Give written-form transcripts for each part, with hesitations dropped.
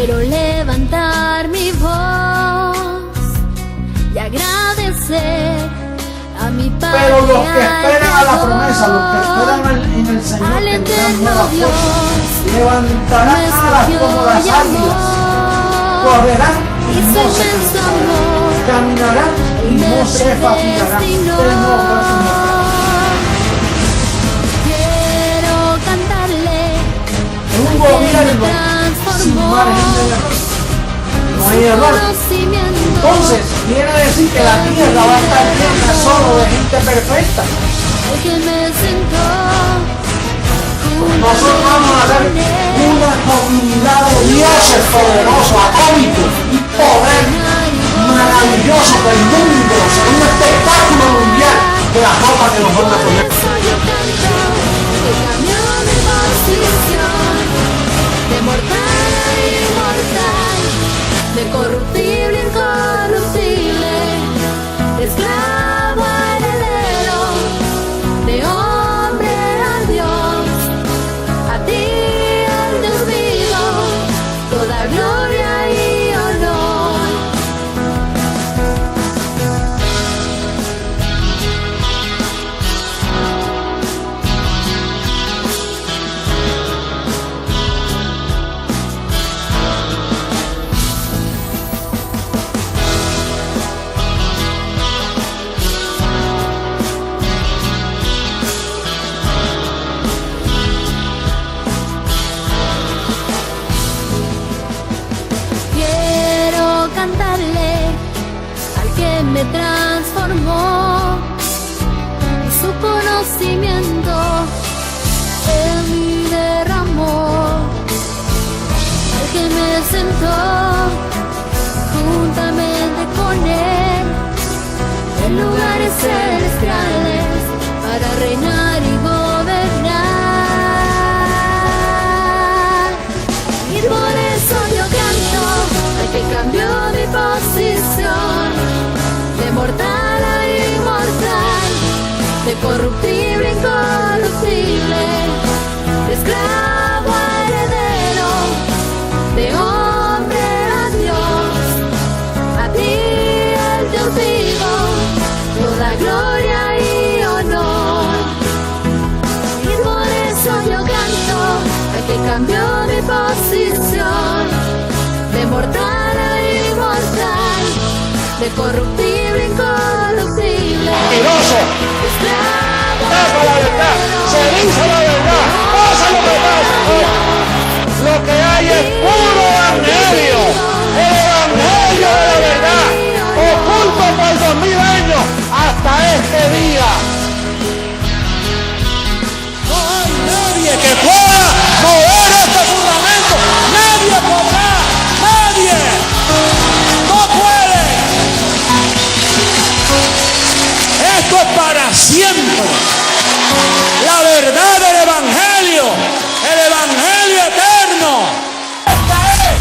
quiero levantar mi voz y agradecer a mi Padre. Pero los que esperan a la promesa, los que esperan en el Señor, tendrán nuevas fuerzas, levantarán alas como las águilas, correrán y no se cansarán, caminarán y no se fatigarán. Quiero cantarle un gobierno sin margen de error, no hay error. Entonces quiere decir que la tierra va a estar llena solo de gente perfecta. Nosotros vamos a ser una comunidad de dioses poderosos, atómicos y poder maravilloso del mundo, será un espectáculo mundial de la ropa que nos van a poner. De mortal a inmortal, de corruptible a incorruptible, de esclavo a heredero, de hombre a Dios, a ti al Dios vivo, toda gloria y honor. Me transformó y su conocimiento en mí derramó, al que me sentó juntamente con él en lugares celestiales para reinar y gobernar. Y por eso yo canto al que cambió mi posición, de mortal a inmortal, de corruptible a incorruptible, de esclavo a heredero, de hombre a Dios, a ti el Dios vivo, toda gloria y honor. Y por eso yo canto al que cambió mi posición, de mortal a inmortal, de corruptible a incorruptible. Mentiroso, tapa la verdad, se dice la verdad, pasa lo que pasa. Lo que hay es puro evangelio, el evangelio de la verdad, oculto por 2000 años hasta este día. No hay nadie que pueda mover este fundamento, nadie podrá, nadie, no puede. Esto es para siempre. La verdad del evangelio, el evangelio eterno. Esta es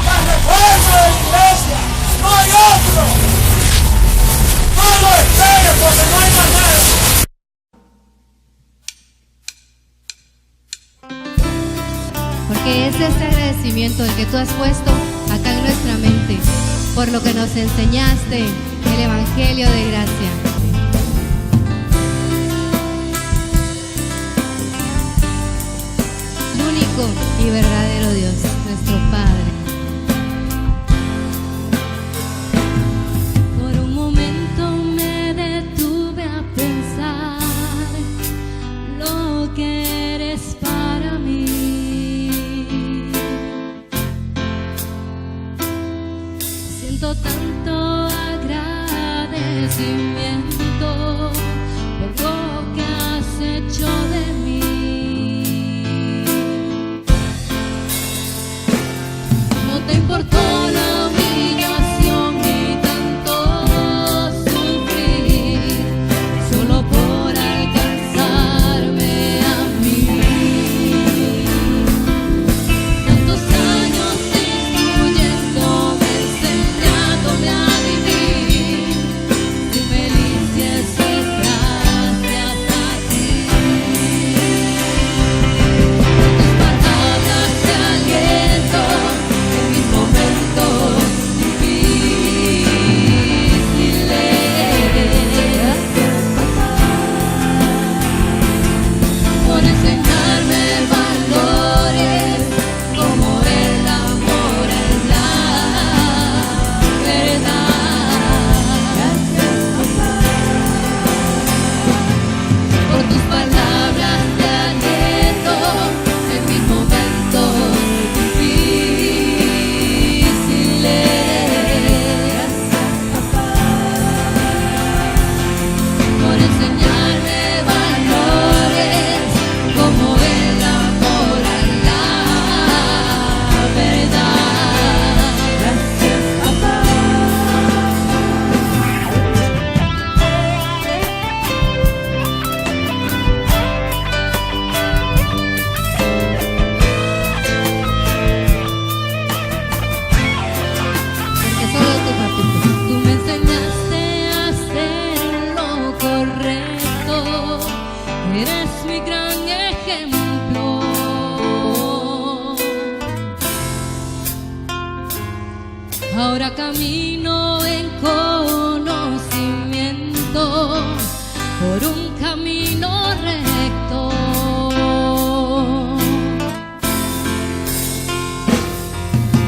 la reforma de la iglesia, no hay otro. No lo esperes porque no hay más nada. Porque es este agradecimiento el que tú has puesto acá en nuestra mente, por lo que nos enseñaste el evangelio de gracia. Único y verdadero Dios, nuestro Padre. Por un momento me detuve a pensar lo que eres para mí. Siento tanto agradecimiento por lo que has hecho de mí. No te importó la humillación ni tanto sufrir, solo por alcanzarme a mí. Tantos años instruyéndome, enseñándome a vivir, y felices es gracias a ti. Tus palabras de aliento, Ahora camino en conocimiento por un camino recto.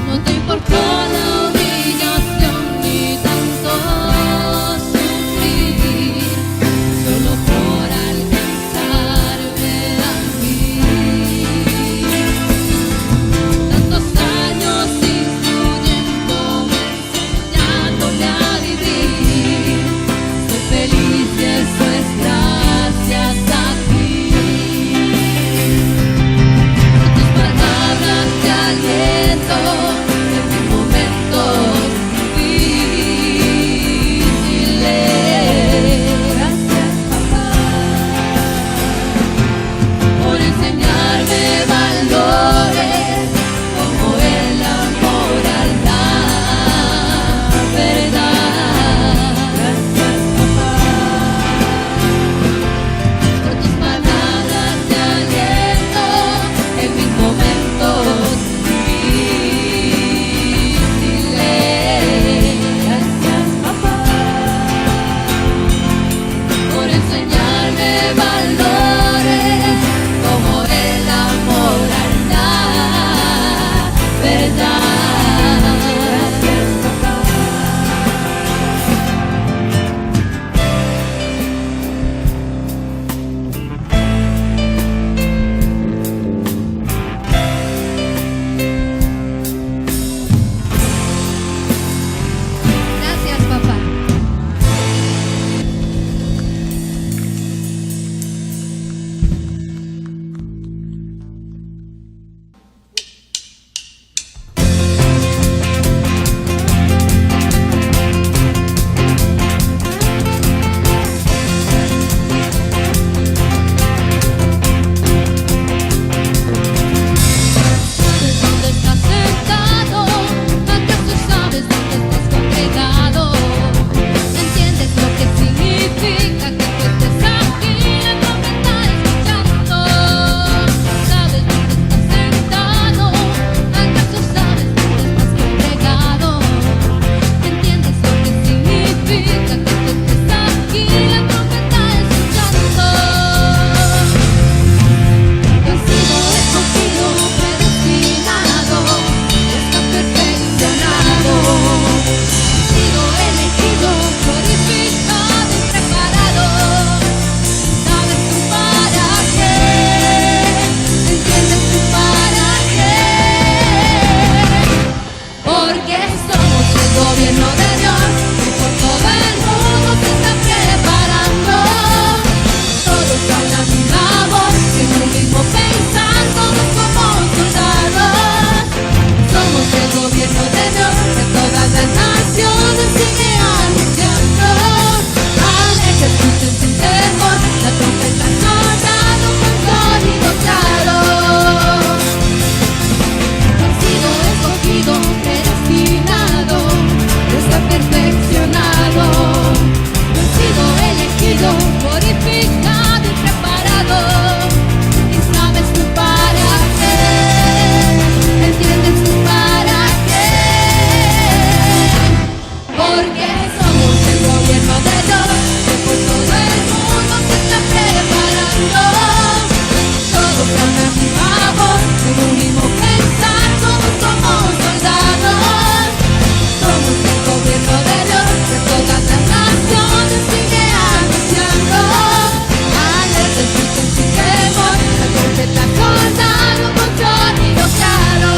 No te importó la humillación ni tanto sufrir, solo por alcanzarme a mí. Tantos años instruyéndome, enseñándome a vivir. Soy feliz y eso es gracias a ti. Por tus palabras de aliento en mis momentos difíciles. Gracias, papá, por enseñarme valores como el amor al dar verdad. Gracias, papá, por tus palabras de aliento en mis momentos difíciles. Gracias, papá, por enseñarme valores como el amor al dar verdad. Gracias, papá. Gracias, papá. ¿Sabes dónde estás sentado? ¿Acaso sabes dónde estás congregado? ¿Entiendes lo que significa que tú estés aquí? La tormenta escuchando. ¿Sabes dónde estás sentado? ¿Acaso sabes dónde estás congregado? ¿Entiendes lo que significa que tú estés aquí? La tormenta escuchando. Tú has sido escogido, predestinado, está perfeccionado. Has sido elegido, glorificado y preparado. ¿Sabes tú para qué? ¿Entiendes tú para qué? Porque somos el gobierno de Dios y por todo el mundo se está preparando. Todos hablan una voz en un mismo pensar, todos somos soldados. Somos el gobierno de Dios, de todas las naciones sigue anunciando. Al ejército sin temor, la trompeta sonando con sonido claro. Has sido escogido, predestinado, está perfeccionado. Has sido elegido, glorificado y preparado. ¿Y sabes tú para qué? ¿Entiendes tú para qué? Porque somos el gobierno de Dios, que por todo el mundo se está preparando. Todos hablan una voz, en un mismo pensar, todos somos soldados. Somos el gobierno de Dios, de todas las naciones sigue anunciando. Al ejército sin temor, la trompeta sonando con sonido claro.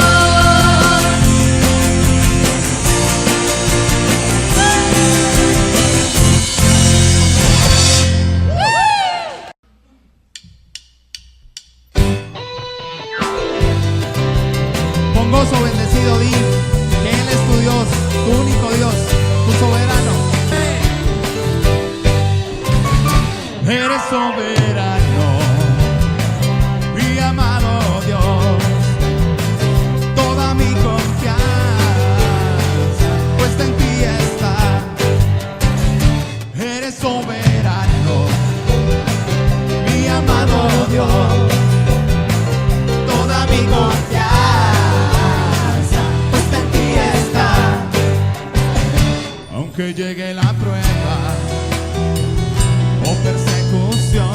Con gozo bendecido di que Él es tu Dios, tu único Dios, tu soberano. Eres soberano, mi amado Dios. Toda mi confianza puesta en ti está. Eres soberano, mi amado Dios. Toda mi confianza puesta en ti está. llegue la prueba o persecución,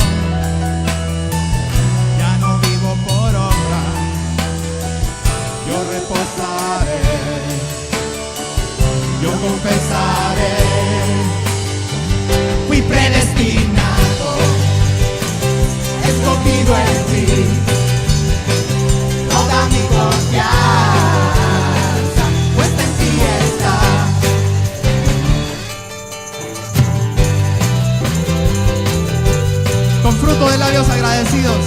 ya no vivo por obra, yo reposaré, yo confesaré, fui predestinado, escogido en ti, toda mi confianza puesta en ti está. Con fruto de labios agradecidos,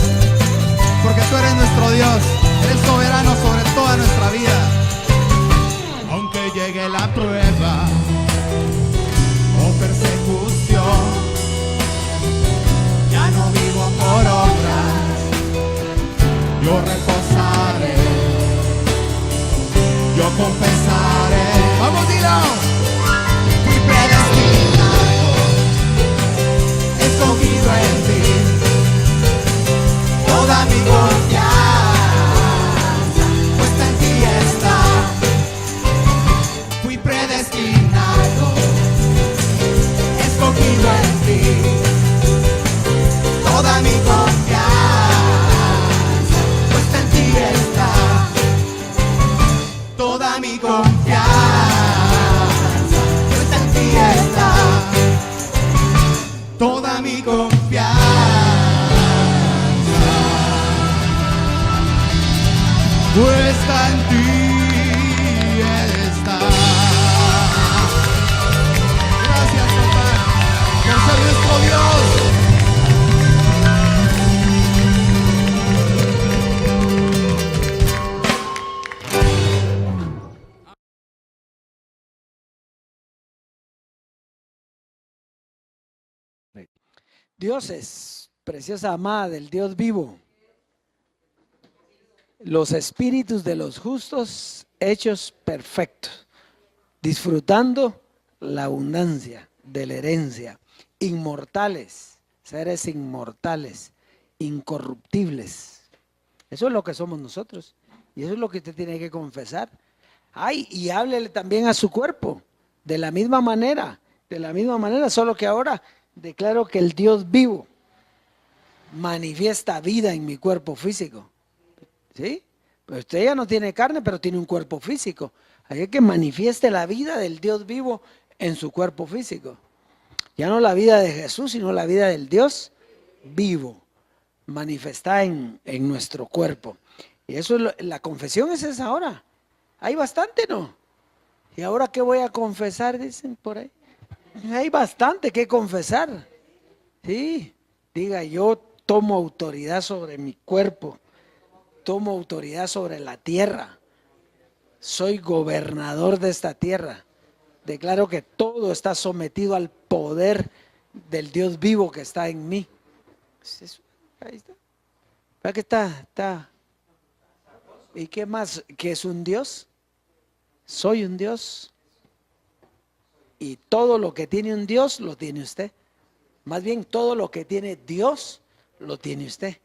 porque tú eres nuestro Dios, eres soberano sobre toda nuestra vida. Aunque llegue la prueba o persecución, ya no vivo por obras, yo reposaré, yo confesaré. Vamos, dilo. Fui predestinado, escogido en ti, toda mi confianza puesta en ti está. Fui predestinado, escogido en ti, toda mi confianza puesta en ti está. Toda mi confianza puesta en ti está. Toda mi confianza puesta en ti está. Gracias, papá, por ser nuestro Dios. Dios es preciosa amada del Dios vivo. Los espíritus de los justos hechos perfectos, disfrutando la abundancia de la herencia, inmortales, seres inmortales, incorruptibles. Eso es lo que somos nosotros y eso es lo que usted tiene que confesar. Ay, y háblele también a su cuerpo de la misma manera, solo que ahora declaro que el Dios vivo manifiesta vida en mi cuerpo físico. ¿Sí? Pero usted ya no tiene carne, pero tiene un cuerpo físico. Hay que manifieste la vida del Dios vivo en su cuerpo físico. Ya no la vida de Jesús, sino la vida del Dios vivo, manifestada en nuestro cuerpo. Y eso es la confesión es esa ahora. Hay bastante, ¿no? ¿Y ahora qué voy a confesar? Dicen por ahí. Hay bastante que confesar. Sí, diga, yo tomo autoridad sobre mi cuerpo, tomo autoridad sobre la tierra, soy gobernador de esta tierra. Declaro que todo está sometido al poder del Dios vivo que está en mí. Ahí está. ¿Verdad que está? ¿Y qué más? ¿Que es un Dios? Soy un Dios. Y todo lo que tiene un Dios, lo tiene usted. Más bien, todo lo que tiene Dios, lo tiene usted.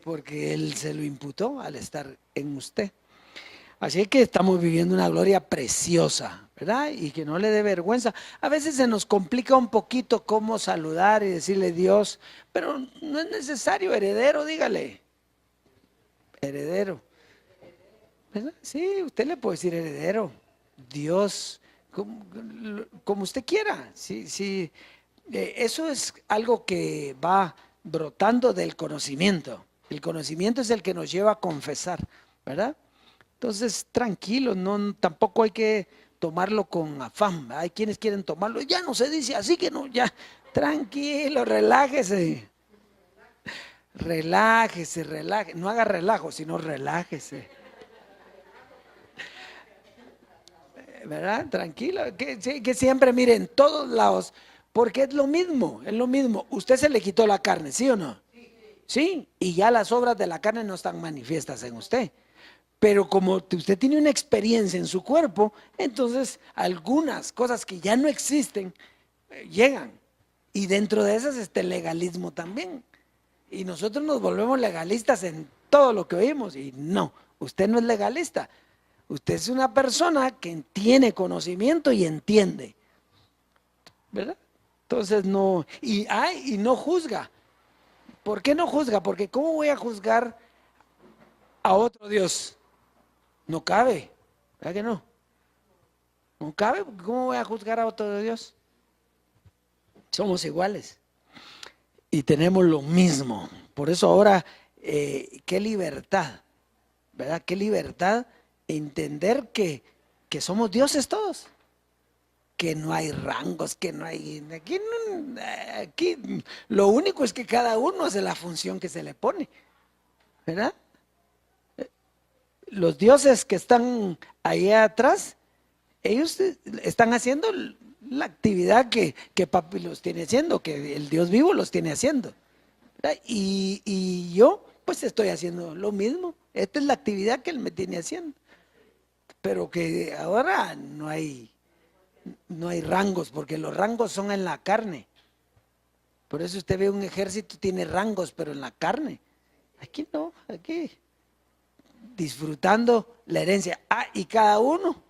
Porque Él se lo imputó al estar en usted. Así que estamos viviendo una gloria preciosa, ¿verdad? Y que no le dé vergüenza. A veces se nos complica un poquito cómo saludar y decirle Dios, pero no es necesario, heredero, dígale. Heredero. ¿Verdad? Sí, usted le puede decir heredero. Dios, como usted quiera. Sí. Eso es algo que va brotando del conocimiento. El conocimiento es el que nos lleva a confesar, ¿verdad? Entonces, tranquilo, tampoco hay que tomarlo con afán. Hay quienes quieren tomarlo, ya no se dice así que no, ya, tranquilo, relájese. Relájese. No haga relajo, sino relájese. ¿Verdad? Tranquilo, que siempre mire en todos lados, porque es lo mismo. Usted se le quitó la carne, ¿sí o no? Sí, y ya las obras de la carne no están manifiestas en usted. Pero como usted tiene una experiencia en su cuerpo, entonces algunas cosas que ya no existen llegan. Y dentro de esas está el legalismo también. Y nosotros nos volvemos legalistas en todo lo que oímos. Y no, usted no es legalista. Usted es una persona que tiene conocimiento y entiende. ¿verdad? Entonces no, y no juzga. ¿Por qué no juzga? Porque ¿cómo voy a juzgar a otro Dios? No cabe, ¿verdad que no? No cabe, ¿cómo voy a juzgar a otro Dios? Somos iguales y tenemos lo mismo. Por eso ahora, qué libertad, ¿verdad? Qué libertad entender que somos dioses todos. Que no hay rangos, que no hay... Aquí lo único es que cada uno hace la función que se le pone, ¿verdad? Los dioses que están ahí atrás, ellos están haciendo la actividad que papi los tiene haciendo, que el Dios vivo los tiene haciendo, ¿verdad? Y yo pues estoy haciendo lo mismo. Esta es la actividad que él me tiene haciendo. Pero que ahora no hay rangos, porque los rangos son en la carne. Por eso usted ve un ejército, tiene rangos, pero en la carne. Aquí no, aquí disfrutando la herencia. Y cada uno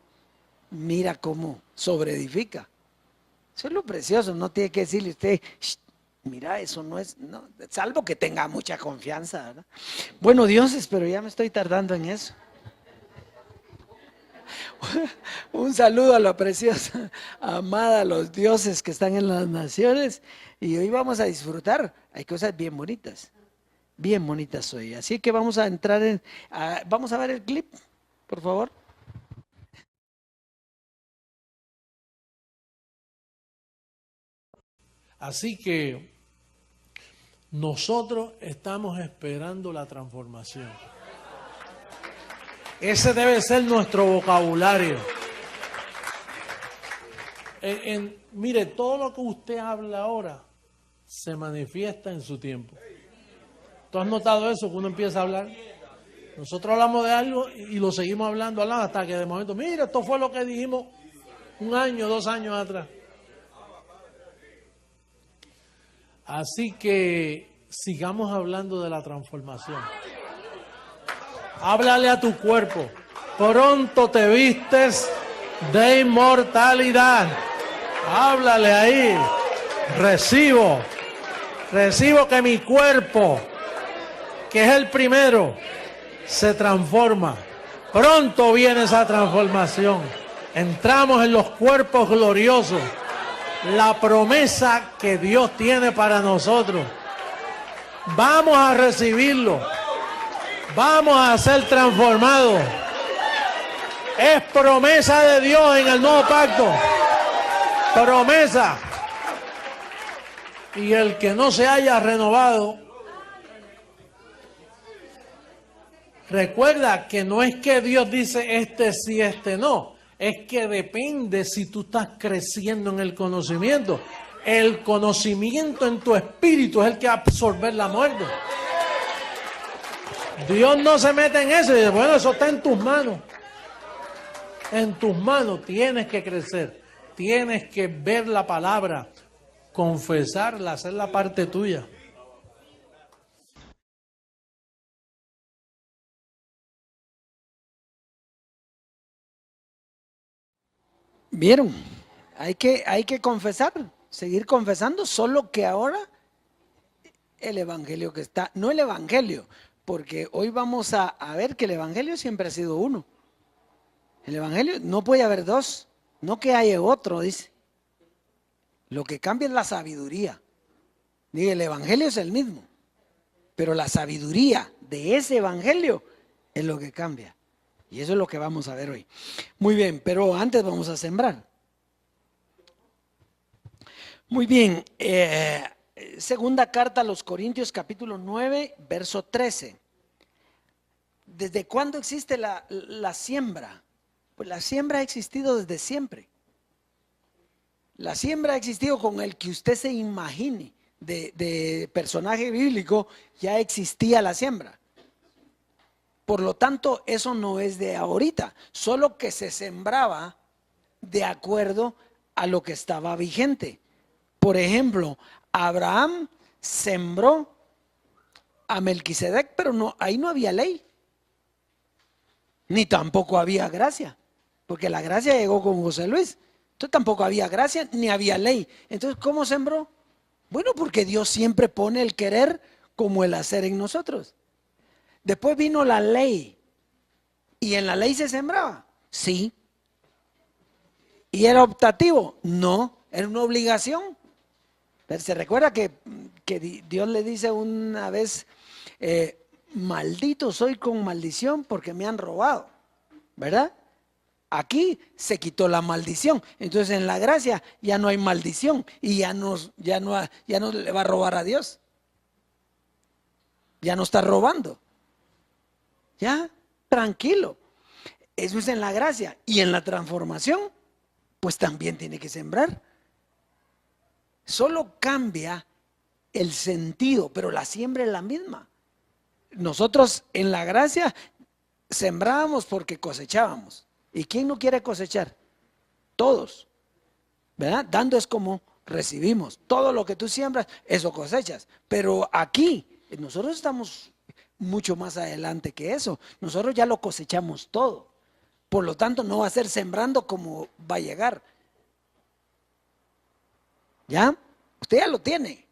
mira cómo sobreedifica. Eso es lo precioso, no tiene que decirle usted, mira, eso no es, no, salvo que tenga mucha confianza, ¿verdad? Bueno, dioses, pero ya me estoy tardando en eso. Un saludo a la preciosa, amada, a los dioses que están en las naciones. Y hoy vamos a disfrutar. Hay cosas bien bonitas hoy. Así que vamos a entrar vamos a ver el clip, por favor. Así que nosotros estamos esperando la transformación. Ese debe ser nuestro vocabulario. Mire, todo lo que usted habla ahora se manifiesta en su tiempo. ¿Tú has notado eso? Que uno empieza a hablar. Nosotros hablamos de algo y lo seguimos hablando hasta que de momento, mira, esto fue lo que dijimos 1 año, 2 años atrás. Así que sigamos hablando de la transformación. Háblale a tu cuerpo. Pronto te vistes de inmortalidad. Háblale ahí. Recibo que mi cuerpo, que es el primero, se transforma. Pronto viene esa transformación. Entramos en los cuerpos gloriosos. La promesa que Dios tiene para nosotros. Vamos a recibirlo. Vamos a ser transformados. Es promesa de Dios en el nuevo pacto. Promesa. Y el que no se haya renovado, recuerda que no es que Dios dice este sí, este no. Es que depende si tú estás creciendo en el conocimiento. El conocimiento en tu espíritu es el que va a absorber la muerte. Dios no se mete en eso y dice, bueno, eso está en tus manos. En tus manos tienes que crecer. Tienes que ver la palabra, confesarla, hacer la parte tuya. ¿Vieron? Hay que confesar, seguir confesando, solo que ahora el evangelio que está, no el evangelio, porque hoy vamos a ver que el evangelio siempre ha sido uno. El evangelio no puede haber dos, no que haya otro, dice. Lo que cambia es la sabiduría. Dice, el evangelio es el mismo, pero la sabiduría de ese evangelio es lo que cambia. Y eso es lo que vamos a ver hoy. Muy bien, pero antes vamos a sembrar. Muy bien, segunda carta a los Corintios, capítulo 9, verso 13. ¿Desde cuándo existe la siembra? Pues la siembra ha existido desde siempre. La siembra ha existido con el que usted se imagine de personaje bíblico, ya existía la siembra. Por lo tanto, eso no es de ahorita, solo que se sembraba de acuerdo a lo que estaba vigente. Por ejemplo, Abraham sembró a Melquisedec, pero ahí no había ley, ni tampoco había gracia, porque la gracia llegó con José Luis, Entonces tampoco había gracia ni había ley. Entonces, ¿cómo sembró? Bueno, porque Dios siempre pone el querer como el hacer en nosotros. Después vino la ley. ¿Y en la ley se sembraba? Sí. ¿Y era optativo? No, era una obligación. Pero se recuerda que Dios le dice una vez, maldito soy con maldición porque me han robado, ¿verdad? Aquí se quitó la maldición. Entonces en la gracia ya no hay maldición y ya no le va a robar a Dios. Ya no está robando. Ya, tranquilo. Eso es en la gracia. Y en la transformación, pues también tiene que sembrar. Solo cambia el sentido, pero la siembra es la misma. Nosotros en la gracia sembrábamos porque cosechábamos. ¿Y quién no quiere cosechar? Todos, ¿verdad? Dando es como recibimos. Todo lo que tú siembras, eso cosechas. Pero aquí, nosotros estamos mucho más adelante que eso. Nosotros ya lo cosechamos todo. Por lo tanto, no va a ser sembrando como va a llegar. ¿Ya? Usted ya lo tiene.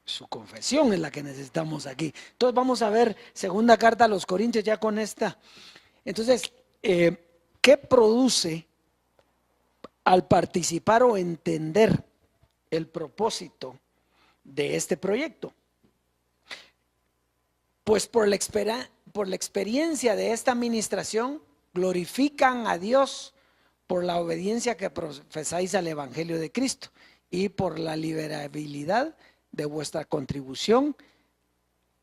Su confesión es la que necesitamos aquí. Entonces vamos a ver segunda carta a los Corintios ya con esta. Entonces, ¿qué produce al participar o entender el propósito de este proyecto? Pues por la experiencia de esta administración, glorifican a Dios por la obediencia que profesáis al Evangelio de Cristo y por la liberabilidad de vuestra contribución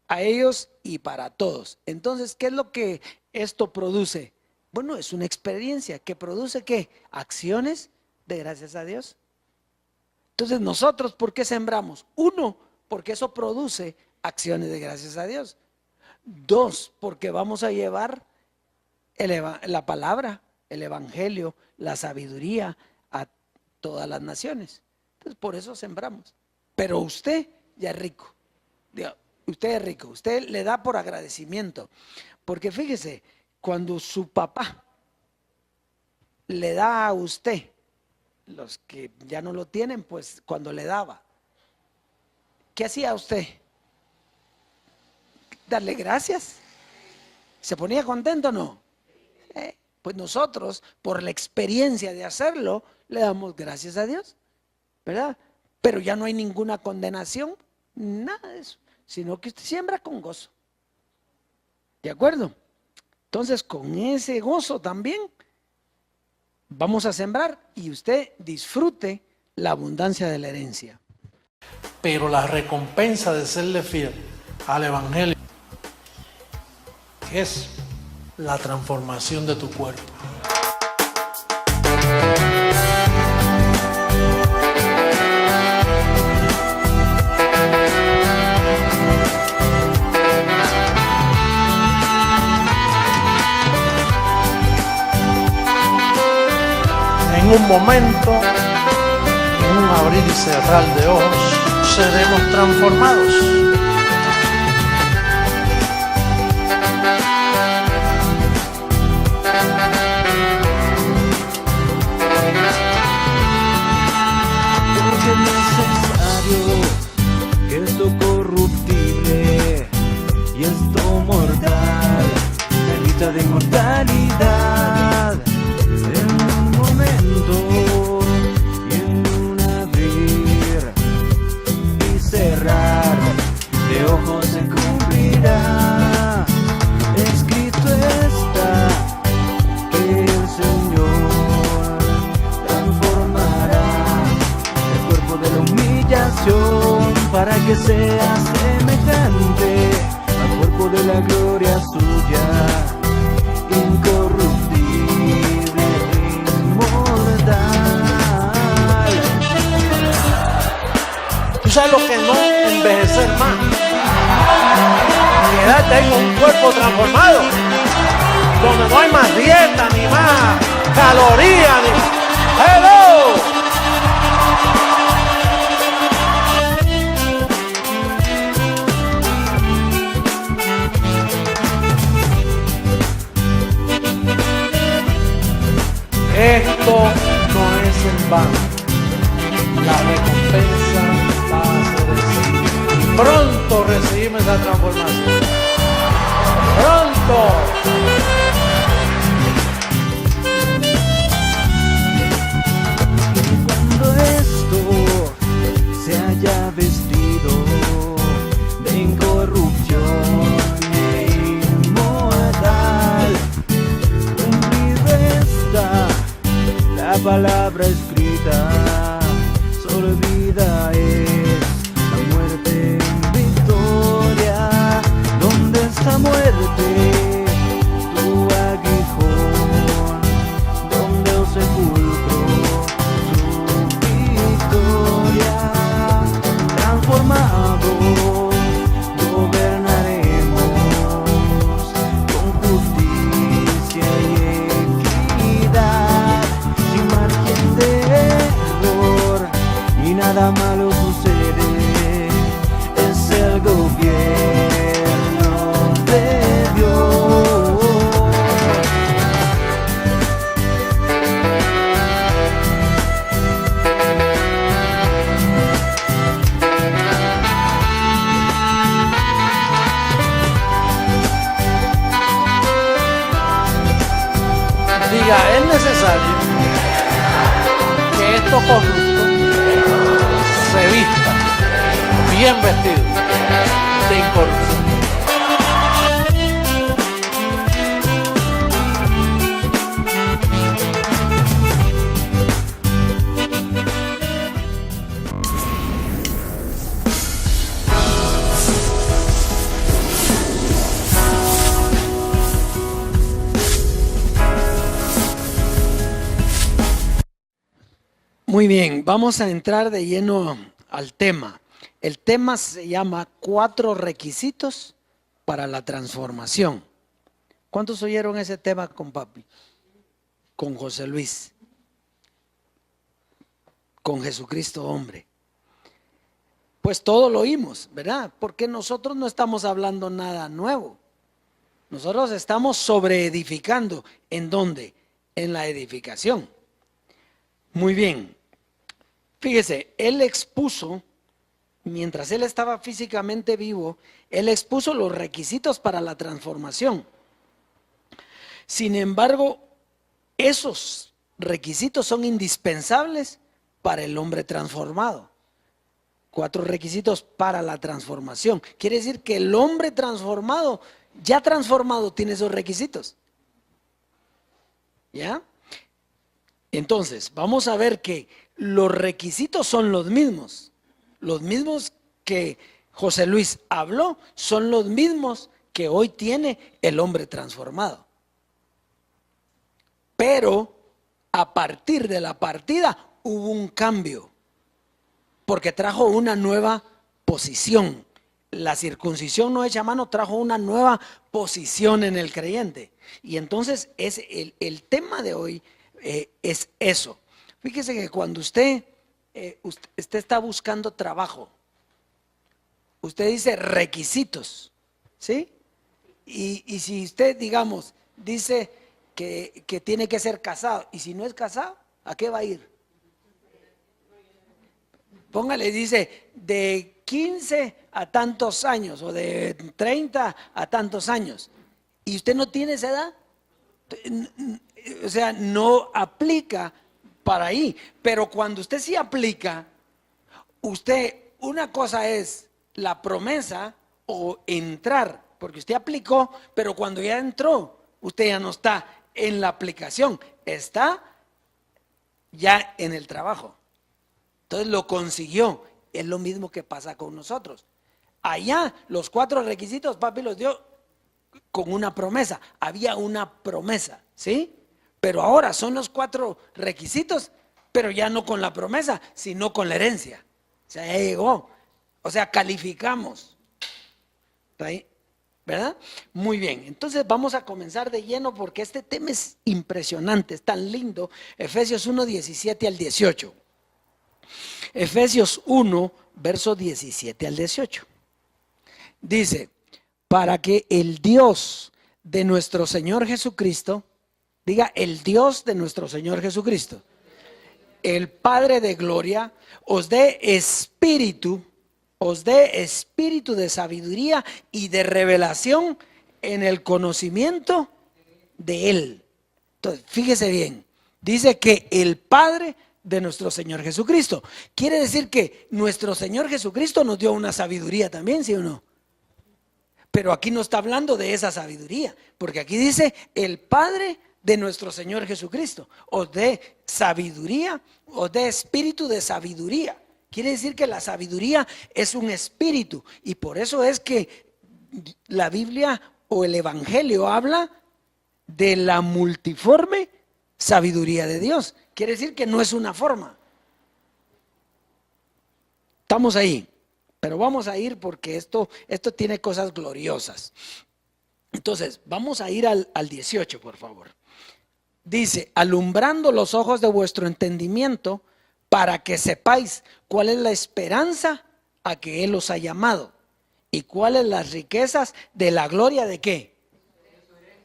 a ellos y para todos. Entonces, ¿qué es lo que esto produce? Bueno, es una experiencia que produce ¿qué? Acciones de gracias a Dios. Entonces, nosotros, ¿por qué sembramos? Uno, porque eso produce acciones de gracias a Dios. Dos, porque vamos a llevar la palabra, el evangelio, la sabiduría a todas las naciones. Entonces, por eso sembramos. Pero usted ya es rico. Usted es rico. Usted le da por agradecimiento. Porque fíjese, cuando su papá le da a usted, los que ya no lo tienen, pues cuando le daba, ¿qué hacía usted? Darle gracias. ¿Se ponía contento o no? Pues nosotros, por la experiencia de hacerlo, le damos gracias a Dios, ¿verdad? Pero ya no hay ninguna condenación, nada de eso, sino que usted siembra con gozo. ¿De acuerdo? Entonces, con ese gozo también vamos a sembrar y usted disfrute la abundancia de la herencia. Pero la recompensa de serle fiel al Evangelio es la transformación de tu cuerpo. En un momento, en un abrir y cerrar de ojos, seremos transformados. Porque es necesario que esto corruptible y esto mortal, la vida de inmortalidad, en un momento y en un abrir y cerrar de ojos se cumplirá. Escrito está que el Señor transformará el cuerpo de la humillación para que sea semejante al cuerpo de la gloria suya, incorruptible, inmortal. ¿Tú sabes lo que no envejecer más? Quedarte ahí con un cuerpo transformado, donde no hay más dieta, ni más calorías, ni... ¡Hello! Esto no es en vano. La recompensa va a ser esa. Y pronto recibimos esa transformación. Pronto. Cuando esto se haya vestido de incorrupción e inmortal, cumplida está la palabra escrita, solo vida es la muerte en victoria. ¿Dónde está muerte? Tu aguijón, ¿dónde os sepulcro? Su victoria, transformados gobernaremos con justicia y equidad, sin margen de error y nada malo sucede. Es el gobierno de Dios. Diga, es necesario que estos corruptos se vistan bien vestidos de incorrupción. Muy bien, vamos a entrar de lleno al tema. El tema se llama 4 requisitos para la transformación. ¿Cuántos oyeron ese tema con papi? Con José Luis. Con Jesucristo hombre. Pues todo lo oímos, ¿verdad? Porque nosotros no estamos hablando nada nuevo. Nosotros estamos sobreedificando. ¿En dónde? En la edificación. Muy bien. Fíjese, él expuso, mientras él estaba físicamente vivo, él expuso los requisitos para la transformación. Sin embargo, esos requisitos son indispensables para el hombre transformado. 4 requisitos para la transformación. Quiere decir que el hombre transformado, ya transformado, tiene esos requisitos. ¿Ya? Entonces, vamos a ver que los requisitos son los mismos que José Luis habló, son los mismos que hoy tiene el hombre transformado. Pero a partir de la partida hubo un cambio, porque trajo una nueva posición. La circuncisión no hecha a mano trajo una nueva posición en el creyente. Y entonces es el tema de hoy es eso. Fíjese que cuando usted está buscando trabajo, usted dice requisitos, ¿sí? Y si usted, digamos, dice que tiene que ser casado, y si no es casado, ¿a qué va a ir? Póngale, dice, de 15 a tantos años, o de 30 a tantos años, y usted no tiene esa edad, o sea, no aplica para ahí. Pero cuando usted sí aplica, una cosa es la promesa o entrar, porque usted aplicó, pero cuando ya entró, usted ya no está en la aplicación, está ya en el trabajo. Entonces lo consiguió. Es lo mismo que pasa con nosotros. Allá los 4 requisitos papi los dio con una promesa. Había una promesa, ¿sí? Pero ahora son los 4 requisitos, pero ya no con la promesa, sino con la herencia. O sea, ya llegó. O sea, calificamos. ¿Está ahí? ¿Verdad? Muy bien. Entonces vamos a comenzar de lleno porque este tema es impresionante, es tan lindo. Efesios 1, 17 al 18. Efesios 1, verso 17 al 18. Dice, para que el Dios de nuestro Señor Jesucristo, diga el Dios de nuestro Señor Jesucristo, el Padre de gloria os dé espíritu de sabiduría y de revelación en el conocimiento de Él. Entonces, fíjese bien, dice que el Padre de nuestro Señor Jesucristo. Quiere decir que nuestro Señor Jesucristo nos dio una sabiduría también, ¿sí o no? Pero aquí no está hablando de esa sabiduría, porque aquí dice el Padre de nuestro Señor Jesucristo, os dé sabiduría, os dé espíritu de sabiduría. Quiere decir que la sabiduría es un espíritu, y por eso es que la Biblia o el Evangelio habla de la multiforme sabiduría de Dios. Quiere decir que no es una forma. Estamos ahí, pero vamos a ir porque esto tiene cosas gloriosas. Entonces, vamos a ir al 18, por favor. Dice, alumbrando los ojos de vuestro entendimiento, para que sepáis cuál es la esperanza a que Él os ha llamado y cuáles las riquezas de la gloria de qué.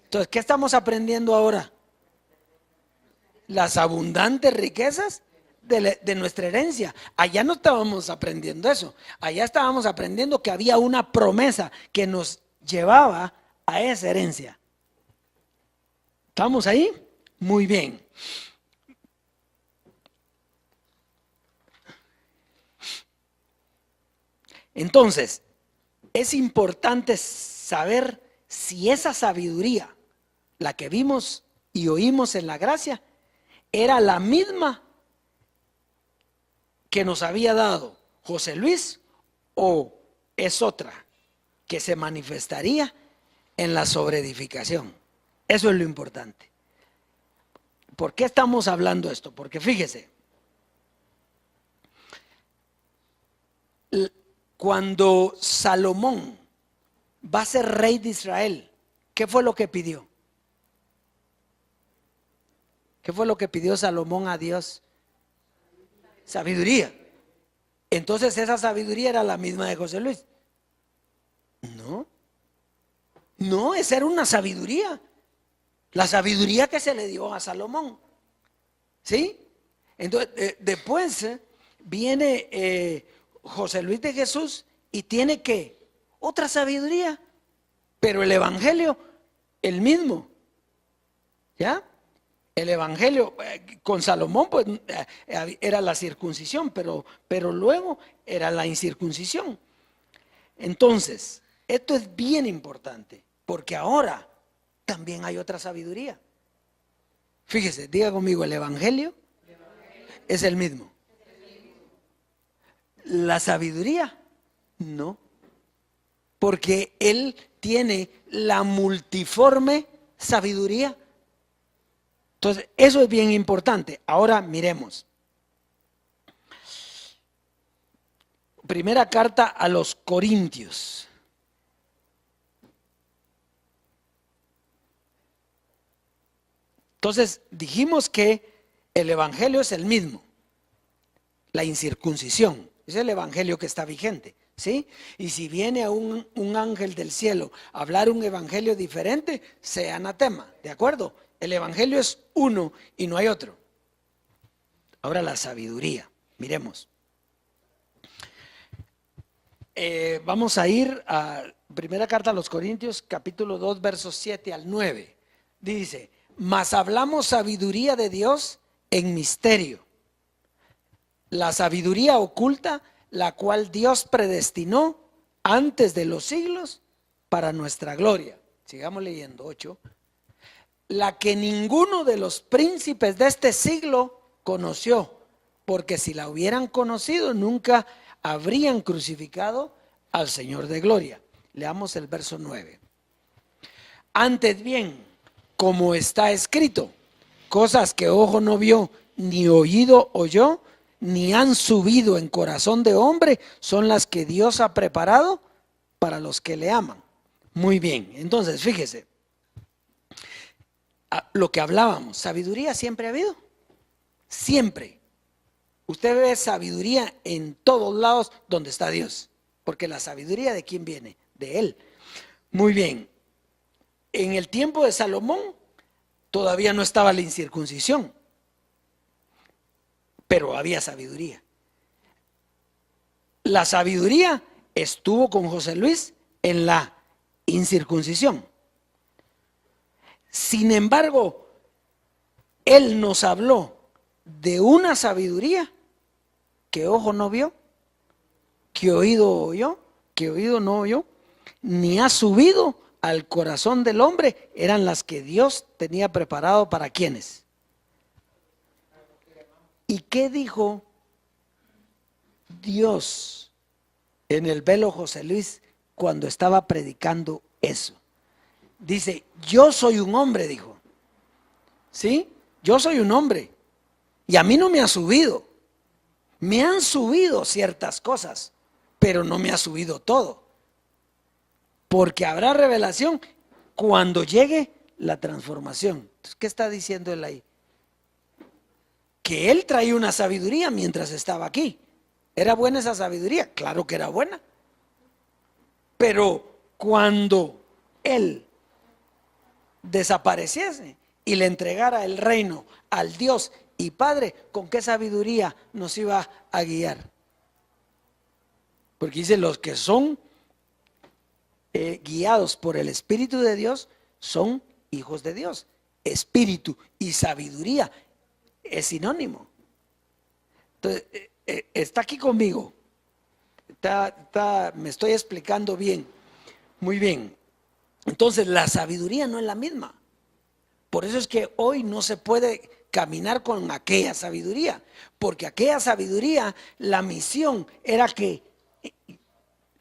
Entonces, ¿qué estamos aprendiendo ahora? Las abundantes riquezas de nuestra herencia. Allá no estábamos aprendiendo eso. Allá estábamos aprendiendo que había una promesa que nos llevaba a esa herencia. ¿Estamos ahí? Muy bien. Entonces, es importante saber si esa sabiduría, la que vimos y oímos en la gracia, era la misma que nos había dado José Luis o es otra que se manifestaría en la sobreedificación. Eso es lo importante. ¿Por qué estamos hablando esto? Porque fíjese, cuando Salomón va a ser rey de Israel, ¿qué fue lo que pidió? ¿Qué fue lo que pidió Salomón a Dios? Sabiduría. Entonces, ¿esa sabiduría era la misma de José Luis? No, esa era una sabiduría. La sabiduría que se le dio a Salomón. ¿Sí? Entonces, después viene José Luis de Jesús y tiene que otra sabiduría, pero el evangelio el mismo. ¿Ya? El evangelio con Salomón pues era la circuncisión, pero luego era la incircuncisión. Entonces, esto es bien importante, porque ahora también hay otra sabiduría. Fíjese, diga conmigo, el evangelio es el mismo. La sabiduría, no. Porque Él tiene la multiforme sabiduría. Entonces, eso es bien importante. Ahora miremos. Primera carta a los Corintios. Entonces, dijimos que el evangelio es el mismo. La incircuncisión es el evangelio que está vigente, ¿sí? Y si viene un ángel del cielo a hablar un evangelio diferente, sea anatema, ¿de acuerdo? El evangelio es uno y no hay otro. Ahora la sabiduría, miremos. Vamos a ir a primera carta a los Corintios, capítulo 2, versos 7 al 9. Dice, mas hablamos sabiduría de Dios en misterio. La sabiduría oculta, la cual Dios predestinó antes de los siglos para nuestra gloria. Sigamos leyendo 8. La que ninguno de los príncipes de este siglo conoció, porque si la hubieran conocido nunca habrían crucificado al Señor de gloria. Leamos el verso 9. Antes bien, como está escrito, cosas que ojo no vio, ni oído oyó, ni han subido en corazón de hombre, son las que Dios ha preparado para los que le aman. Muy bien, entonces fíjese, lo que hablábamos, sabiduría siempre ha habido, siempre. Usted ve sabiduría en todos lados donde está Dios, porque la sabiduría ¿de quién viene? De Él. Muy bien, en el tiempo de Salomón todavía no estaba la incircuncisión, pero había sabiduría. La sabiduría estuvo con José Luis en la incircuncisión. Sin embargo, él nos habló de una sabiduría que ojo no vio, que oído oyó, que oído no oyó, ni ha subido al corazón del hombre. Eran las que Dios tenía preparado para quienes. ¿Y qué dijo Dios en el velo José Luis cuando estaba predicando eso? Dice, yo soy un hombre, dijo. ¿Sí? Yo soy un hombre. Y a mí no me ha subido. Me han subido ciertas cosas, pero no me ha subido todo. Porque habrá revelación cuando llegue la transformación. Entonces, ¿qué está diciendo él ahí? Que él traía una sabiduría mientras estaba aquí. ¿Era buena esa sabiduría? Claro que era buena. Pero cuando él desapareciese y le entregara el reino al Dios y Padre, ¿con qué sabiduría nos iba a guiar? Porque dice, los que son guiados por el Espíritu de Dios son hijos de Dios. Espíritu y sabiduría es sinónimo. Entonces, está aquí conmigo. Me estoy explicando bien. Muy bien. Entonces, la sabiduría no es la misma. Por eso es que hoy no se puede caminar con aquella sabiduría. Porque aquella sabiduría, la misión era que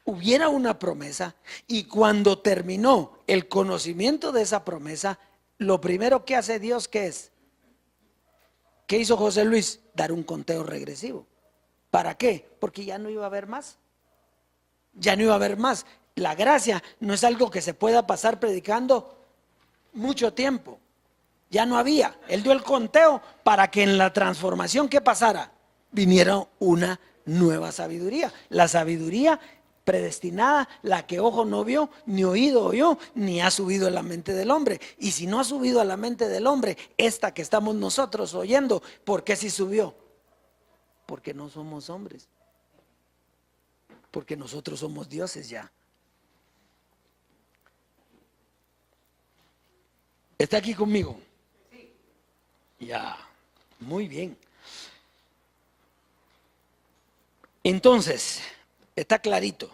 hubiera una promesa, y cuando terminó el conocimiento de esa promesa, lo primero que hace Dios, ¿qué es? ¿Qué hizo José Luis? Dar un conteo regresivo. ¿Para qué? Porque ya no iba a haber más. Ya no iba a haber más. La gracia no es algo que se pueda pasar predicando mucho tiempo. Ya no había. Él dio el conteo para que en la transformación que pasara viniera una nueva sabiduría. La sabiduría predestinada, la que ojo no vio, ni oído oyó, ni ha subido a la mente del hombre. Y si no ha subido a la mente del hombre, esta que estamos nosotros oyendo, ¿por qué si subió? Porque no somos hombres. Porque nosotros somos dioses ya. ¿Está aquí conmigo? Ya, muy bien. Entonces, está clarito.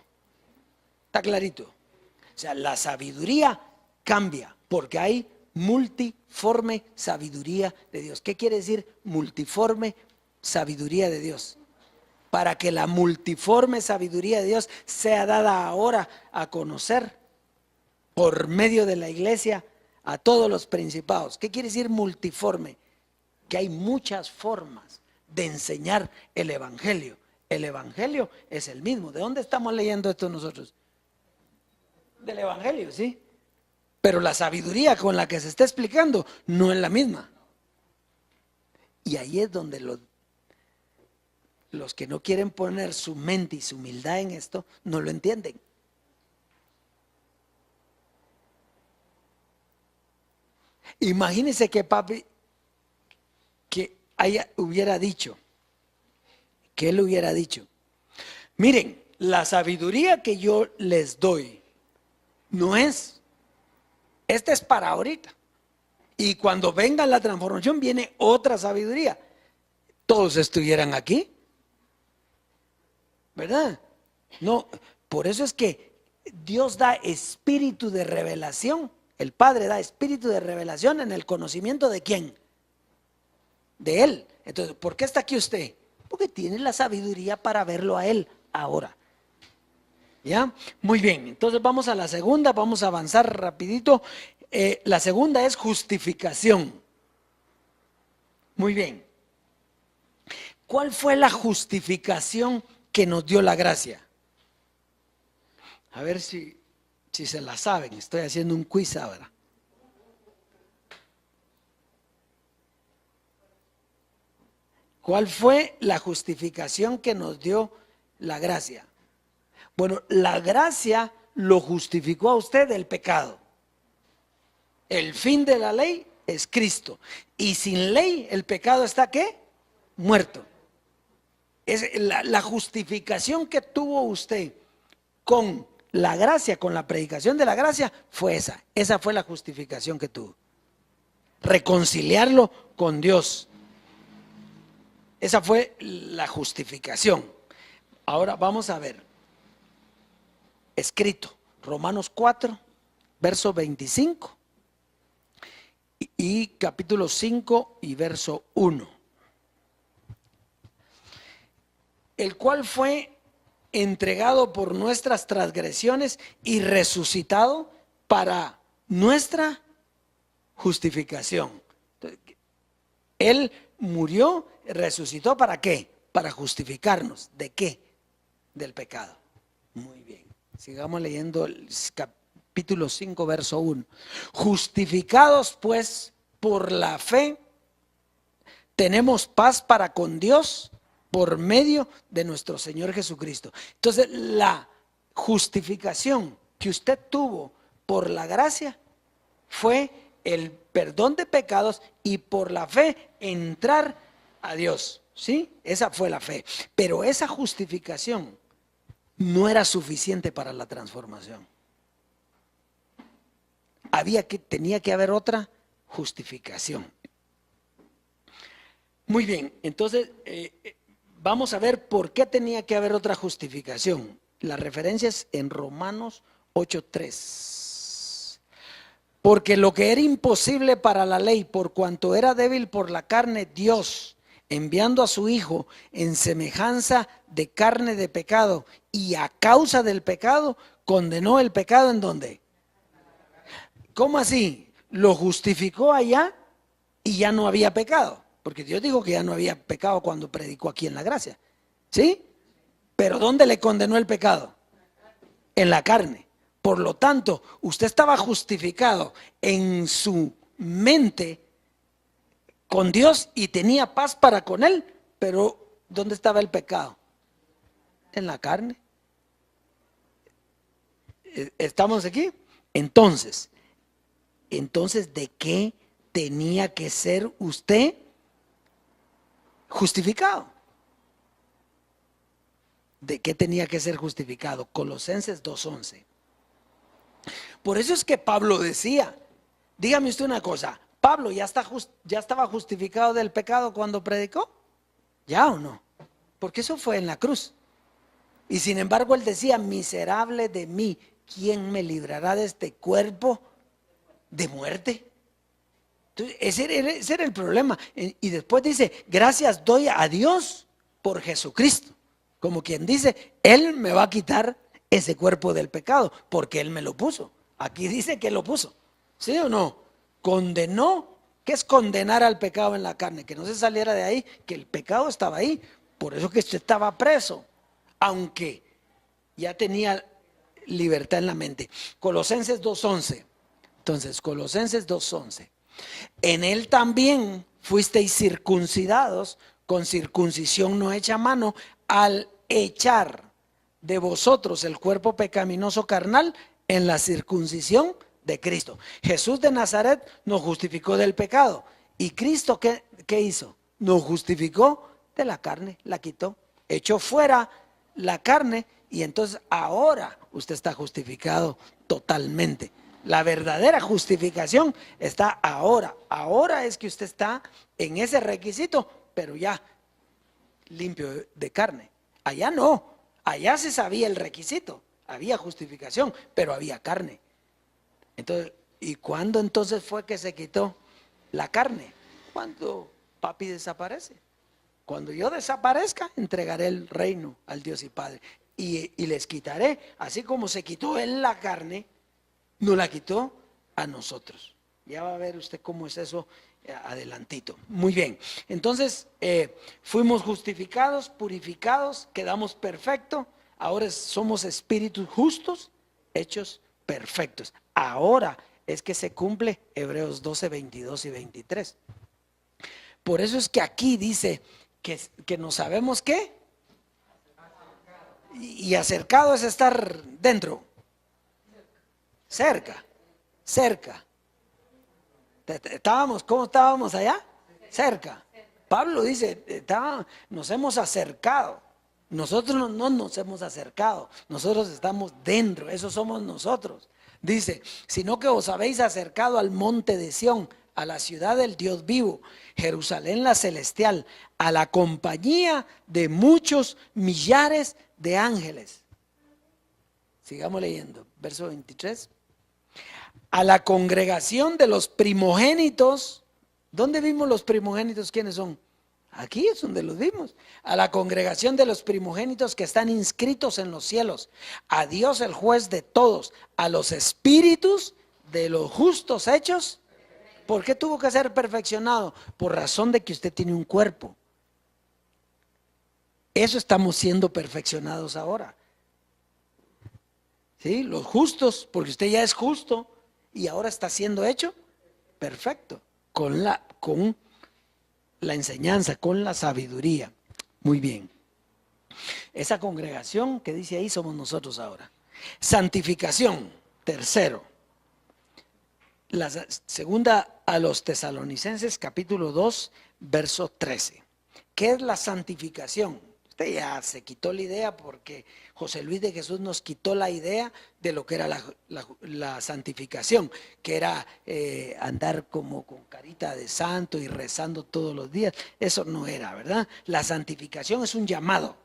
Está clarito. O sea, la sabiduría cambia porque hay multiforme sabiduría de Dios. ¿Qué quiere decir multiforme sabiduría de Dios? Para que la multiforme sabiduría de Dios sea dada ahora a conocer por medio de la iglesia a todos los principados. ¿Qué quiere decir multiforme? Que hay muchas formas de enseñar el evangelio. El evangelio es el mismo. ¿De dónde estamos leyendo esto nosotros? Del evangelio, ¿sí? Pero la sabiduría con la que se está explicando no es la misma. Y ahí es donde los que no quieren poner su mente y su humildad en esto, no lo entienden. Imagínense que papi, que hubiera dicho, que él hubiera dicho, miren, la sabiduría que yo les doy no es, esta es para ahorita. Y cuando venga la transformación viene otra sabiduría. Todos estuvieran aquí, ¿verdad? No, por eso es que Dios da espíritu de revelación. El Padre da espíritu de revelación en el conocimiento de ¿quién? De Él. Entonces, ¿por qué está aquí usted? Porque tiene la sabiduría para verlo a Él ahora. ¿Ya? Muy bien, entonces vamos a la segunda, vamos a avanzar rapidito. La segunda es justificación. Muy bien. ¿Cuál fue la justificación que nos dio la gracia? A ver si se la saben, estoy haciendo un quiz ahora. ¿Cuál fue la justificación que nos dio la gracia? Bueno, la gracia lo justificó a usted del pecado. El fin de la ley es Cristo. Y sin ley, ¿el pecado está qué? Muerto. Es la justificación que tuvo usted con la gracia, con la predicación de la gracia, fue esa. Esa fue la justificación que tuvo. Reconciliarlo con Dios. Esa fue la justificación. Ahora vamos a ver. Escrito, Romanos 4, verso 25 y capítulo 5 y verso 1. El cual fue entregado por nuestras transgresiones y resucitado para nuestra justificación. Él murió, resucitó, ¿para qué? Para justificarnos. ¿De qué? Del pecado. Muy bien. Sigamos leyendo el capítulo 5, verso 1. Justificados pues por la fe, tenemos paz para con Dios por medio de nuestro Señor Jesucristo. Entonces, la justificación que usted tuvo por la gracia fue el perdón de pecados y por la fe entrar a Dios. ¿Sí? Esa fue la fe. Pero esa justificación no era suficiente para la transformación. Tenía que haber otra justificación. Muy bien, entonces vamos a ver por qué tenía que haber otra justificación. La referencia es en Romanos 8:3. Porque lo que era imposible para la ley, por cuanto era débil por la carne, Dios, enviando a su Hijo en semejanza de carne de pecado, y a causa del pecado, condenó el pecado ¿en dónde? ¿Cómo así? Lo justificó allá y ya no había pecado. Porque Dios dijo que ya no había pecado cuando predicó aquí en la gracia. ¿Sí? Pero ¿dónde le condenó el pecado? En la carne. Por lo tanto, usted estaba justificado en su mente con Dios y tenía paz para con Él. Pero ¿dónde estaba el pecado? En la carne. ¿Estamos aquí? Entonces, ¿de qué tenía que ser usted justificado? ¿De qué tenía que ser justificado? Colosenses 2:11. Por eso es que Pablo decía, dígame usted una cosa, ¿Pablo ya estaba justificado del pecado cuando predicó? ¿Ya o no? Porque eso fue en la cruz. Y sin embargo él decía, miserable de mí, ¿quién me librará de este cuerpo de muerte? Entonces, ese era el problema. Y después dice, gracias doy a Dios por Jesucristo. Como quien dice, Él me va a quitar ese cuerpo del pecado, porque Él me lo puso. Aquí dice que lo puso. ¿Sí o no? Condenó. ¿Qué es condenar al pecado en la carne? Que no se saliera de ahí, que el pecado estaba ahí. Por eso que usted estaba preso, aunque ya tenía libertad en la mente. Colosenses 2:11. Entonces, Colosenses 2:11. En Él también fuisteis circuncidados con circuncisión no hecha a mano, al echar de vosotros el cuerpo pecaminoso carnal en la circuncisión de Cristo. Jesús de Nazaret nos justificó del pecado. ¿Y Cristo qué hizo? Nos justificó de la carne, la quitó, echó fuera la carne y entonces ahora usted está justificado totalmente. La verdadera justificación está ahora. Ahora es que usted está en ese requisito, pero ya limpio de carne. Allá no, allá se sabía el requisito, había justificación, pero había carne. Entonces, ¿y cuándo entonces fue que se quitó la carne? Cuando papi desaparece. Cuando yo desaparezca, entregaré el reino al Dios y Padre. Y les quitaré, así como se quitó él la carne, nos la quitó a nosotros. Ya va a ver usted cómo es eso adelantito. Muy bien, entonces fuimos justificados, purificados, quedamos perfectos. Ahora somos espíritus justos, hechos perfectos. Ahora es que se cumple Hebreos 12, 22 y 23. Por eso es que aquí dice que no sabemos qué. Y acercado es estar dentro. Cerca. ¿Cómo estábamos allá? Cerca. Pablo dice, nos hemos acercado. Nosotros no nos hemos acercado, nosotros estamos dentro, eso somos nosotros. Dice, sino que os habéis acercado al monte de Sión, a la ciudad del Dios vivo, Jerusalén la celestial, a la compañía de muchos millares de ángeles. Sigamos leyendo, verso 23. A la congregación de los primogénitos. ¿Dónde vimos los primogénitos? ¿Quiénes son? Aquí es donde los vimos. A la congregación de los primogénitos que están inscritos en los cielos. A Dios el juez de todos. A los espíritus de los justos hechos. ¿Por qué tuvo que ser perfeccionado? Por razón de que usted tiene un cuerpo. Eso estamos siendo perfeccionados ahora. ¿Sí? Los justos, porque usted ya es justo y ahora está siendo hecho perfecto con la enseñanza, con la sabiduría. Muy bien. Esa congregación que dice ahí somos nosotros ahora. Santificación, tercero. La segunda a los Tesalonicenses, capítulo 2, verso 13. ¿Qué es la santificación? Usted ya se quitó la idea porque José Luis de Jesús nos quitó la idea de lo que era la santificación, que era andar como con carita de santo y rezando todos los días. Eso no era, ¿verdad? La santificación es un llamado,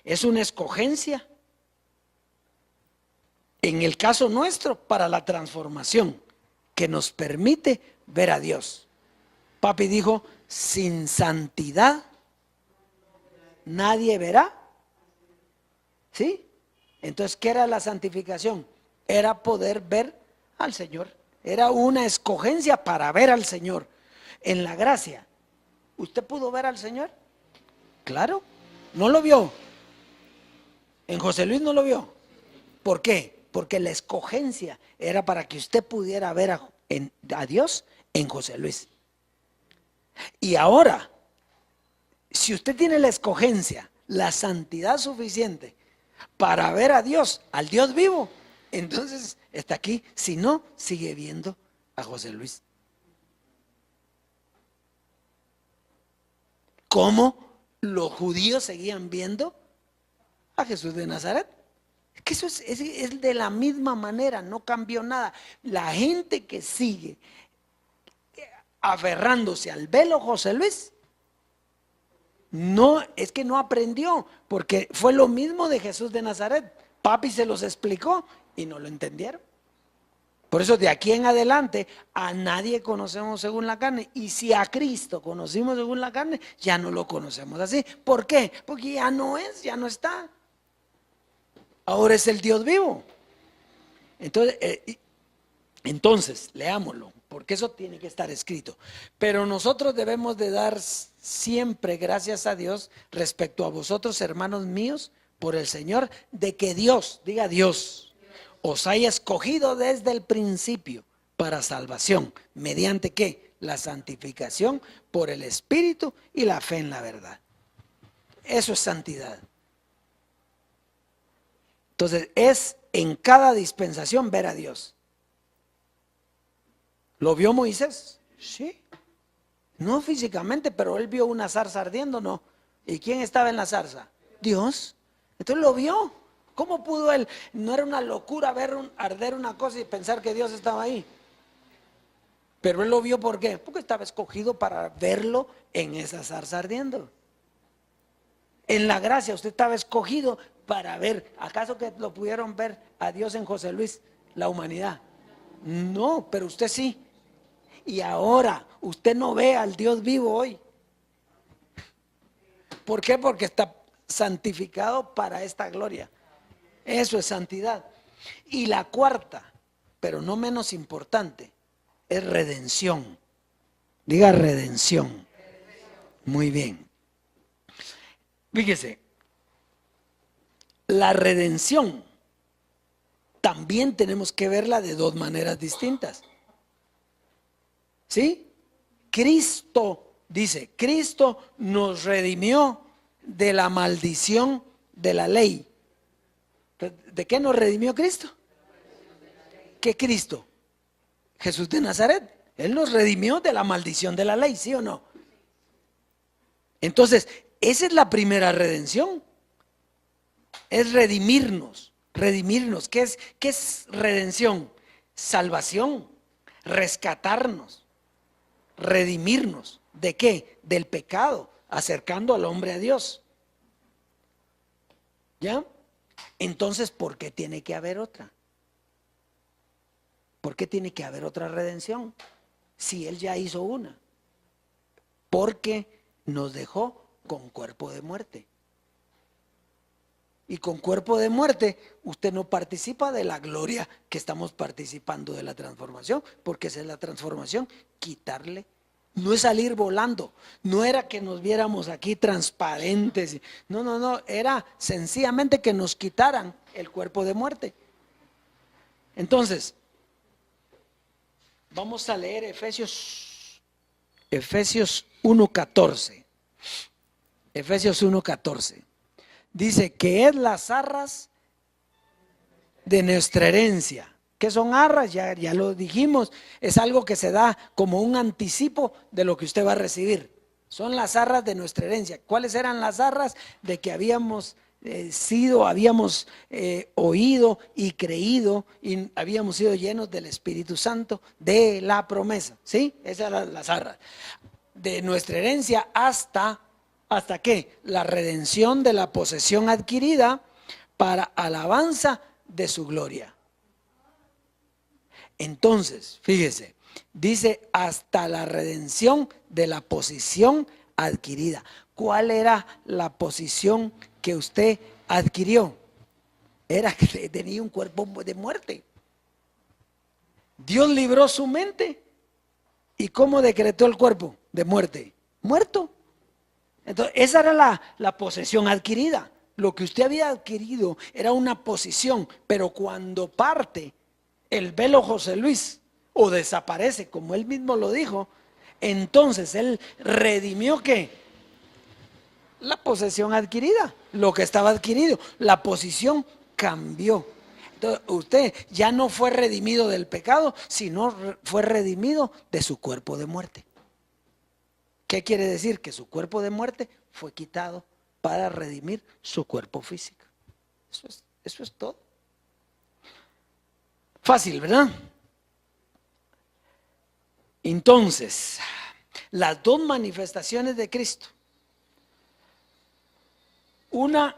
es una escogencia. En el caso nuestro, para la transformación que nos permite ver a Dios. Papi dijo, sin santidad nadie verá. ¿Sí? Entonces, ¿qué era la santificación? Era poder ver al Señor. Era una escogencia para ver al Señor. En la gracia, ¿usted pudo ver al Señor? Claro, no lo vio. En José Luis no lo vio. ¿Por qué? Porque la escogencia era para que usted pudiera ver a Dios en José Luis. Y ahora, si usted tiene la escogencia, la santidad suficiente para ver a Dios, al Dios vivo, entonces está aquí. Si no, sigue viendo a José Luis. ¿Cómo los judíos seguían viendo a Jesús de Nazaret? Es que eso es de la misma manera, no cambió nada. La gente que sigue aferrándose al velo José Luis, no, es que no aprendió, porque fue lo mismo de Jesús de Nazaret. Papi se los explicó y no lo entendieron. Por eso de aquí en adelante a nadie conocemos según la carne. Y si a Cristo conocimos según la carne, ya no lo conocemos así. ¿Por qué? Porque ya no es, ya no está. Ahora es el Dios vivo. Entonces, leámoslo, porque eso tiene que estar escrito. Pero nosotros debemos de dar siempre gracias a Dios respecto a vosotros, hermanos míos, por el Señor, de que Dios, diga Dios, os haya escogido desde el principio para salvación. ¿Mediante qué? La santificación por el Espíritu y la fe en la verdad. Eso es santidad. Entonces, es en cada dispensación ver a Dios. ¿Lo vio Moisés? Sí. No físicamente, pero él vio una zarza ardiendo, ¿no? ¿Y quién estaba en la zarza? Dios. Entonces lo vio. ¿Cómo pudo él? No era una locura ver arder una cosa y pensar que Dios estaba ahí. Pero él lo vio, ¿por qué? Porque estaba escogido para verlo en esa zarza ardiendo. En la gracia usted estaba escogido para ver. ¿Acaso que lo pudieron ver a Dios en José Luis, la humanidad? No, pero usted sí. Y ahora usted no ve al Dios vivo hoy. ¿Por qué? Porque está santificado para esta gloria. Eso es santidad. Y la cuarta, pero no menos importante, es redención. Diga redención. Muy bien. Fíjese, la redención también tenemos que verla de dos maneras distintas. ¿Sí? Cristo, dice, Cristo nos redimió de la maldición de la ley. ¿De qué nos redimió Cristo? ¿Qué Cristo? Jesús de Nazaret. Él nos redimió de la maldición de la ley, ¿sí o no? Entonces, esa es la primera redención. Es redimirnos. Redimirnos. ¿Qué es redención? Salvación. Rescatarnos. Redimirnos. ¿De qué? Del pecado. Acercando al hombre a Dios. ¿Ya? Entonces, ¿por qué tiene que haber otra? ¿Por qué tiene que haber otra redención? Si Él ya hizo una. Porque nos dejó con cuerpo de muerte. Y con cuerpo de muerte, usted no participa de la gloria que estamos participando de la transformación, porque esa es la transformación, quitarle. No es salir volando, no era que nos viéramos aquí transparentes, no, era sencillamente que nos quitaran el cuerpo de muerte. Entonces, vamos a leer Efesios 1:14. Efesios 1:14. Dice que es las arras de nuestra herencia. ¿Qué son arras? Ya lo dijimos, es algo que se da como un anticipo de lo que usted va a recibir. Son las arras de nuestra herencia. ¿Cuáles eran las arras? De que habíamos habíamos oído y creído y habíamos sido llenos del Espíritu Santo de la promesa. ¿Sí? Esas eran las arras. De nuestra herencia ¿hasta qué? La redención de la posesión adquirida para alabanza de su gloria. Entonces, fíjese, dice hasta la redención de la posición adquirida. ¿Cuál era la posición que usted adquirió? Era que tenía un cuerpo de muerte. Dios libró su mente. ¿Y cómo decretó el cuerpo de muerte? Muerto. Entonces, esa era la posesión adquirida. Lo que usted había adquirido era una posición, pero cuando parte el velo José Luis o desaparece, como él mismo lo dijo, entonces él redimió ¿qué? La posesión adquirida, lo que estaba adquirido, la posición cambió. Entonces, usted ya no fue redimido del pecado, sino fue redimido de su cuerpo de muerte. ¿Qué quiere decir? Que su cuerpo de muerte fue quitado para redimir su cuerpo físico. Eso es todo. Fácil, ¿verdad? Entonces, las dos manifestaciones de Cristo. Una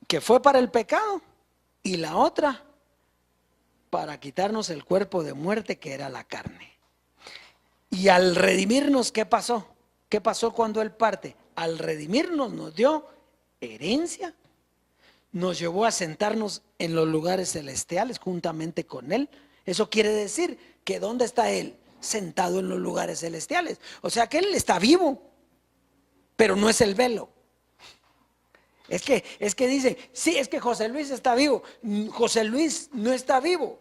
que fue para el pecado y la otra para quitarnos el cuerpo de muerte que era la carne. Y al redimirnos, ¿qué pasó? ¿Qué pasó cuando Él parte? Al redimirnos nos dio herencia, nos llevó a sentarnos en los lugares celestiales juntamente con Él. Eso quiere decir que ¿dónde está Él? Sentado en los lugares celestiales. O sea que Él está vivo, pero no es el velo. Es que dicen, sí, es que José Luis está vivo. José Luis no está vivo.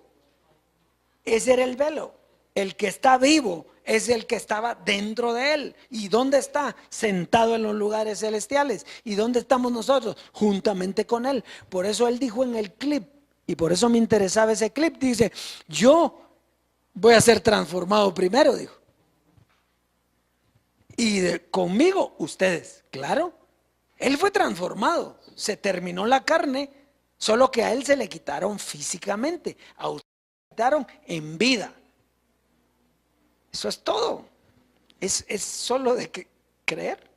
Ese era el velo. El que está vivo es el que estaba dentro de él. ¿Y dónde está? Sentado en los lugares celestiales. ¿Y dónde estamos nosotros? Juntamente con él. Por eso él dijo en el clip, y por eso me interesaba ese clip, dice, yo voy a ser transformado primero, dijo. Y conmigo ustedes, claro. Él fue transformado, se terminó la carne, solo que a él se le quitaron físicamente, a usted le quitaron en vida. Eso es todo. Es solo de creer.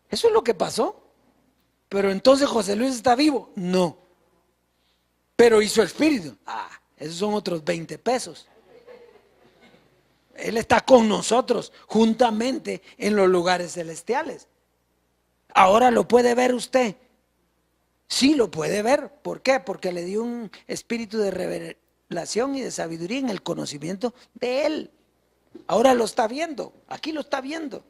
Eso es lo que pasó. Pero entonces José Luis está vivo. No. Pero ¿y su espíritu? Esos son otros 20 pesos. Él está con nosotros juntamente en los lugares celestiales. Ahora lo puede ver usted. Sí, lo puede ver. ¿Por qué? Porque le dio un espíritu de revelación y de sabiduría en el conocimiento de Él. Ahora lo está viendo. Aquí lo está viendo.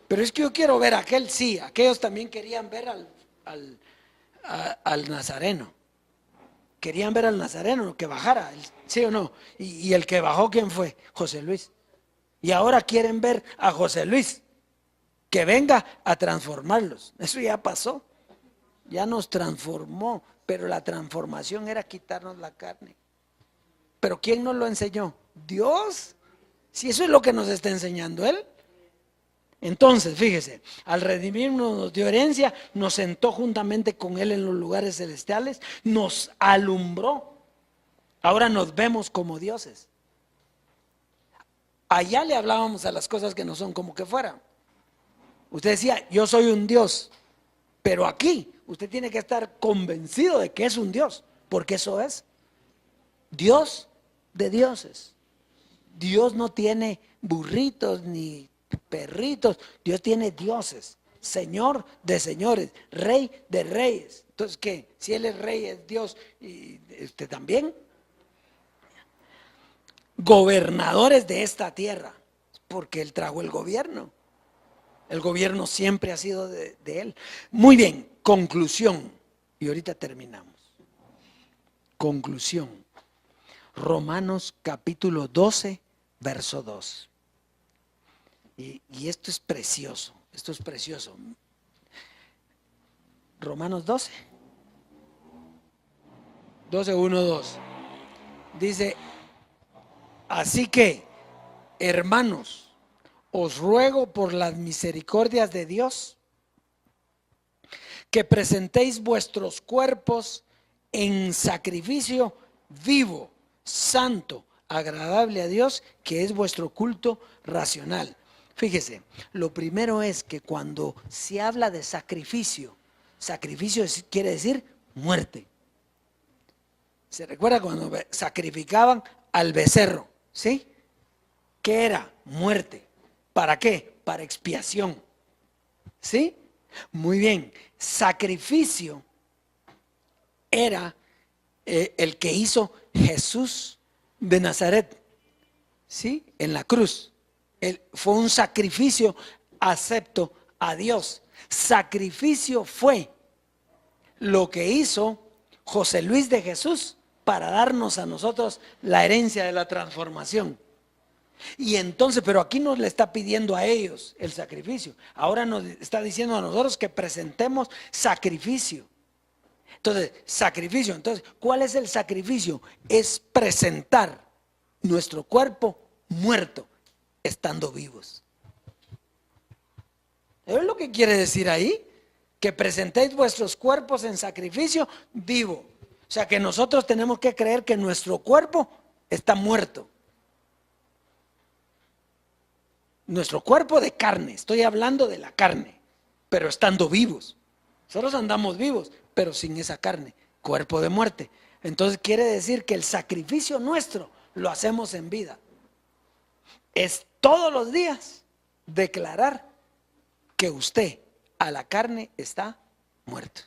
Pero es que yo quiero ver a aquel, sí. Aquellos también querían ver al Nazareno. Querían ver al Nazareno que bajara, ¿sí o no? Y el que bajó, ¿quién fue? José Luis. Y ahora quieren ver a José Luis que venga a transformarlos. Eso ya pasó. Ya nos transformó. Pero la transformación era quitarnos la carne. ¿Pero quién nos lo enseñó? Dios. Si eso es lo que nos está enseñando Él. Entonces, fíjese, al redimirnos nos dio herencia, nos sentó juntamente con Él en los lugares celestiales, nos alumbró. Ahora nos vemos como dioses. Allá le hablábamos a las cosas que no son como que fueran. Usted decía, yo soy un Dios, pero aquí usted tiene que estar convencido de que es un Dios, porque eso es Dios de dioses. Dios no tiene burritos ni perritos, Dios tiene dioses, Señor de señores, Rey de reyes. Entonces, ¿qué? Si Él es Rey, es Dios, y usted también. Gobernadores de esta tierra, porque Él trajo el gobierno. El gobierno siempre ha sido de Él. Muy bien, conclusión. Y ahorita terminamos. Conclusión. Romanos capítulo 12, verso 2. Y esto es precioso, esto es precioso. Romanos 12. 12, 1, 2. Dice, así que, hermanos, os ruego por las misericordias de Dios que presentéis vuestros cuerpos en sacrificio vivo, santo, agradable a Dios, que es vuestro culto racional. Fíjese, lo primero es que cuando se habla de sacrificio, sacrificio quiere decir muerte. ¿Se recuerda cuando sacrificaban al becerro? ¿Sí? ¿Qué era? Muerte. ¿Para qué? Para expiación. ¿Sí? Muy bien. Sacrificio era el que hizo Jesús de Nazaret. ¿Sí? En la cruz. Fue un sacrificio acepto a Dios. Sacrificio fue lo que hizo José Luis de Jesús para darnos a nosotros la herencia de la transformación. Y entonces, pero aquí nos le está pidiendo a ellos el sacrificio. Ahora nos está diciendo a nosotros que presentemos sacrificio. Entonces, sacrificio. Entonces, ¿cuál es el sacrificio? Es presentar nuestro cuerpo muerto, estando vivos. ¿Es lo que quiere decir ahí? Que presentéis vuestros cuerpos en sacrificio vivo. O sea que nosotros tenemos que creer que nuestro cuerpo está muerto. Nuestro cuerpo de carne, estoy hablando de la carne, pero estando vivos. Nosotros andamos vivos, pero sin esa carne, cuerpo de muerte. Entonces quiere decir que el sacrificio nuestro lo hacemos en vida. Es todos los días declarar que usted a la carne está muerto.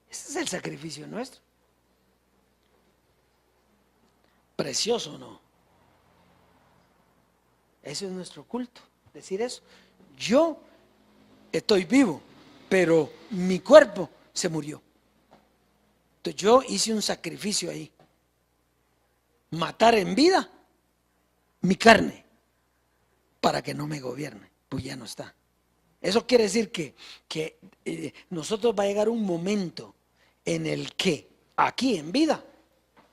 Ese es el sacrificio nuestro. Precioso, ¿no? Ese es nuestro culto, decir eso. Yo estoy vivo, pero mi cuerpo se murió. Entonces yo hice un sacrificio ahí. Matar en vida mi carne para que no me gobierne, pues ya no está. Eso quiere decir que nosotros va a llegar un momento en el que aquí en vida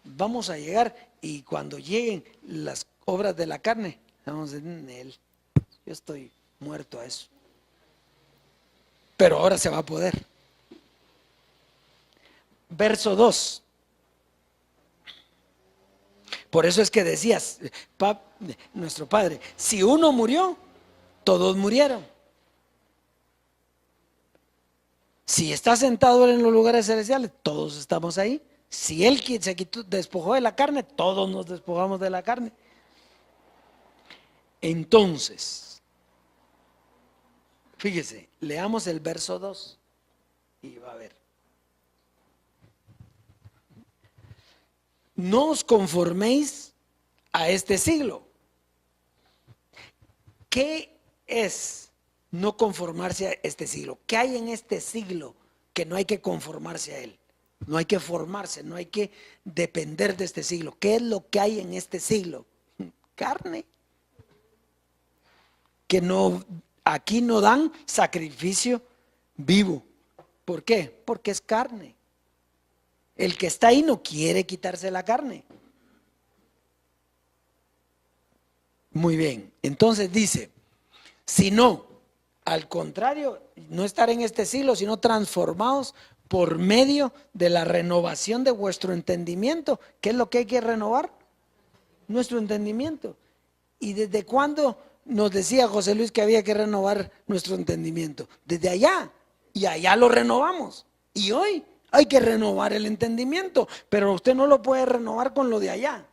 vamos a llegar, y cuando lleguen las obras de la carne, vamos a decir, en él, yo estoy muerto a eso. Pero ahora se va a poder. Verso 2. Por eso es que decías, nuestro Padre, si uno murió, todos murieron. Si está sentado en los lugares celestiales, todos estamos ahí. Si Él se despojó de la carne, todos nos despojamos de la carne. Entonces, fíjese, leamos el verso 2 y va a ver. No os conforméis a este siglo. ¿Qué es no conformarse a este siglo? ¿Qué hay en este siglo que no hay que conformarse a él? No hay que formarse, no hay que depender de este siglo. ¿Qué es lo que hay en este siglo? Carne. Que no, aquí no dan sacrificio vivo. ¿Por qué? Porque es carne. El que está ahí no quiere quitarse la carne. Muy bien, entonces dice, sino al contrario, no estar en este siglo, sino transformados por medio de la renovación de vuestro entendimiento. ¿Qué es lo que hay que renovar? Nuestro entendimiento. ¿Y desde cuándo nos decía José Luis que había que renovar nuestro entendimiento? Desde allá, y allá lo renovamos. Y hoy hay que renovar el entendimiento, pero usted no lo puede renovar con lo de allá,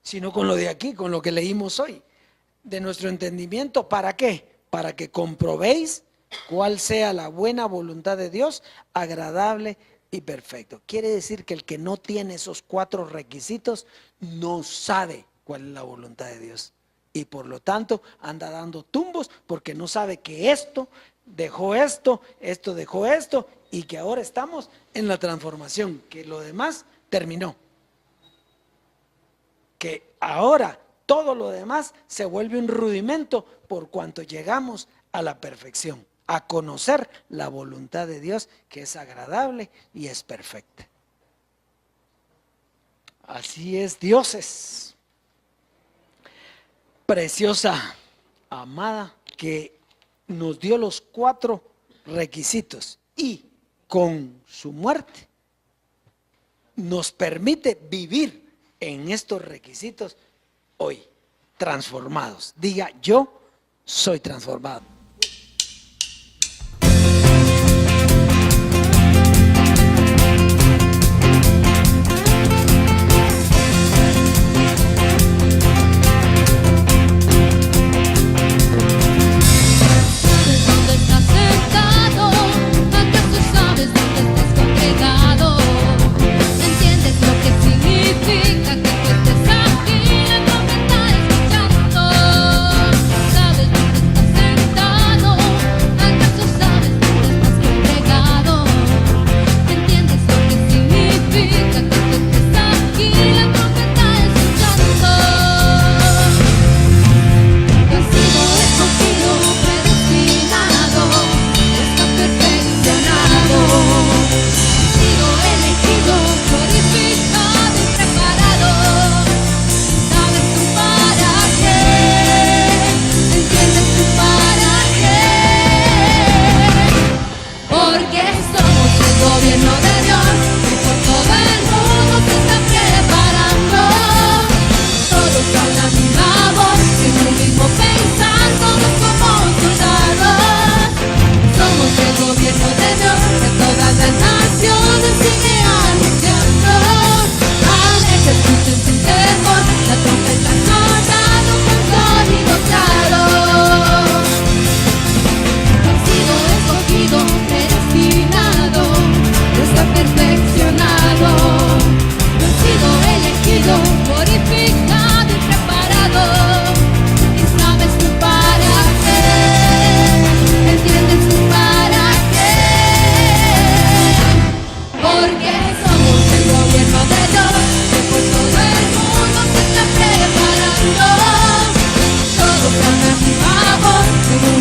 sino con lo de aquí, con lo que leímos hoy. De nuestro entendimiento, ¿para qué? Para que comprobéis cuál sea la buena voluntad de Dios, agradable y perfecto. Quiere decir que el que no tiene esos 4 requisitos no sabe cuál es la voluntad de Dios, y por lo tanto anda dando tumbos porque no sabe que esto dejó esto, esto dejó esto, y que ahora estamos en la transformación, que lo demás terminó, que ahora todo lo demás se vuelve un rudimento por cuanto llegamos a la perfección, a conocer la voluntad de Dios, que es agradable y es perfecta. Así es, dioses, preciosa amada, que nos dio los 4 requisitos y con su muerte nos permite vivir en estos requisitos hoy, transformados. Diga, yo soy transformado. ¿Sabes dónde estás sentado? ¿Acaso sabes dónde estás congregado? ¿Entiendes lo que significa que tú estés aquí? La trompeta escuchando. ¿Sabes dónde estás sentado? ¿Acaso sabes dónde estás congregado? ¿Entiendes lo que significa que tú estés aquí? La trompeta escuchando. Tú has sido escogido, predestinado, está perfeccionado. Has sido elegido, glorificado y preparado. ¿Sabes tú para qué? ¿Entiendes tú para qué? Porque somos el gobierno de Dios, y por todo el mundo se está preparando. Todos con la misma voz, en un mismo pensar, todos como soldados. Somos el gobierno de Dios, que todas las naciones sigue anunciando. Alex, escuchen sin temor, la trompeta sonando con sonido claro. Has sido escogido, predestinado, está perfeccionado. Has sido elegido, glorificado y preparado. ¿Y sabes tú para qué? ¿Entiendes tú para qué? Porque somos el gobierno de Dios, que por todo el mundo se está preparando. Todos con la misma voz, en un